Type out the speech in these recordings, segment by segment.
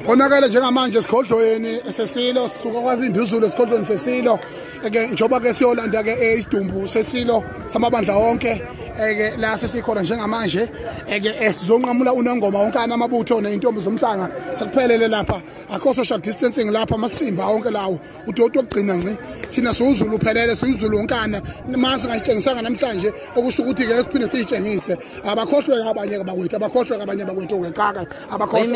Konakala njengamanje esigodlweni sesilo sisuka kwaZinduzulu esigodlweni sesilo ke njoba ke siyolanda ke isidumbu sesilo samabandla wonke ke la sesikhona njengamanje ke sizonqamula unongoma wonke amabutho nezintombi zomhlanga sekuphelele lapha akho social distancing lapha amasimba wonke lawo udodo ogcina ngci thina souzulu uphelele souzulu wonkana mase ngayitshengisanga namhlanje okusho ukuthi ke siphinde siyitshengise abakhohlwe abanye abakwethu abakhohlwe abanye abakwethu ngecaka abakhohlwe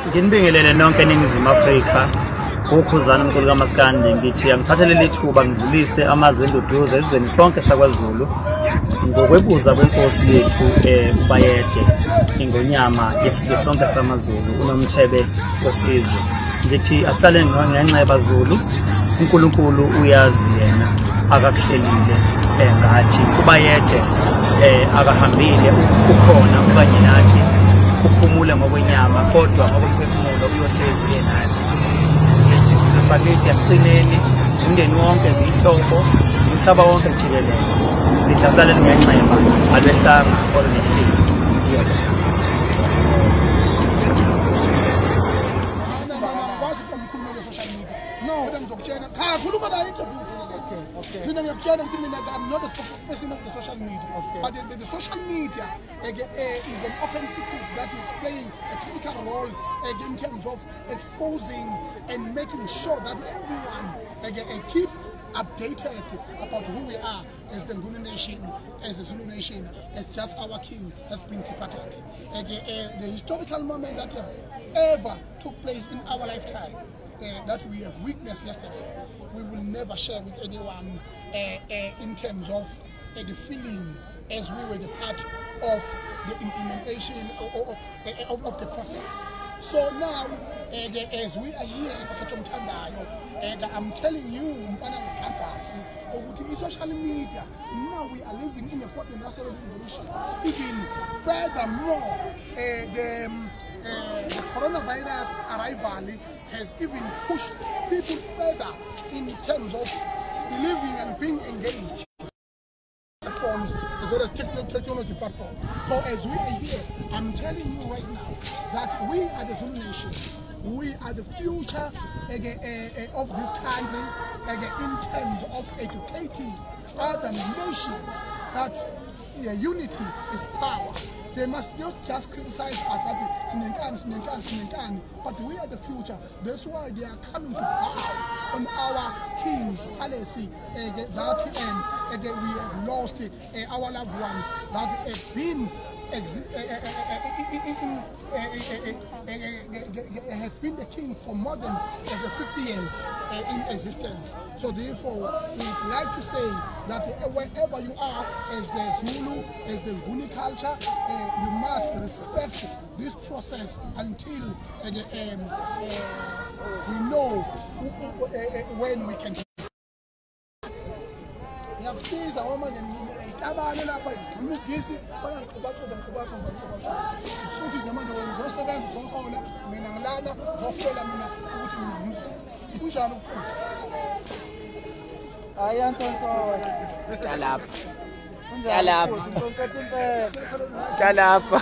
Nginibingelele nonke eNingizimu Afrika ukhuzana unkulu kaMaskandi ngithi angithathelele ithuba ngidlulise amazwi enduduzo esizweni sonke sakwaZulu ngokwebuza kwenkosi yethu uBayede ingonyama yesizwe sonke samaZulu unomthebe wesizwe ngithi asihlale ngenxa Zulu uNkulunkulu uyazi yena akakuhlelile ngathi uBayede akahambile ukhona okanye nathi uphumule ngokwenyama kodwa ngokomphefumulo uyohlezi nathi ngithi sisakithi yaqineni umndeni wonke zihlobo umhlaba wonke jikelele sihlale ngenxeba alwehlanga olenesiko I'm not a spokesperson of the social media, but the social media is an open secret that is playing a critical role in terms of exposing and making sure that everyone keep updated about who we are as the Nguni Nation, as the Zulu Nation, as just our king has been departed. The historical moment that ever took place in our lifetime that we have witnessed yesterday, we will never share with anyone in terms of the feeling as we were the part of the implementation of the process. So now, as we are here I'm telling you, social media, now we are living in a fourth industrial revolution. Even furthermore, the coronavirus arrival has even pushed people further in terms of believing and being engaged platforms as well as technology platform. So as we are here, I'm telling you right now that we are the Zulu Nation. We are the future of this country in terms of educating other nations that unity is power. They must not just criticize us that Sinenkani, but we are the future. That's why they are coming to bow on our king's policy that we have lost our loved ones that have been have been the king for more than 50 years in existence. So therefore, we would like to say that wherever you are, as the Zulu, as the Nguni culture, you must respect this process until we know when we can. Ngiyabisiza uma ngitabane lapha ngimusigisi bana ngixobaxoba futhi nje manje ngizosebenza uzohola mina ngilana uzohlola mina ukuthi mina ngimzulu kunjalo futhi ayantonto Talapa Talapa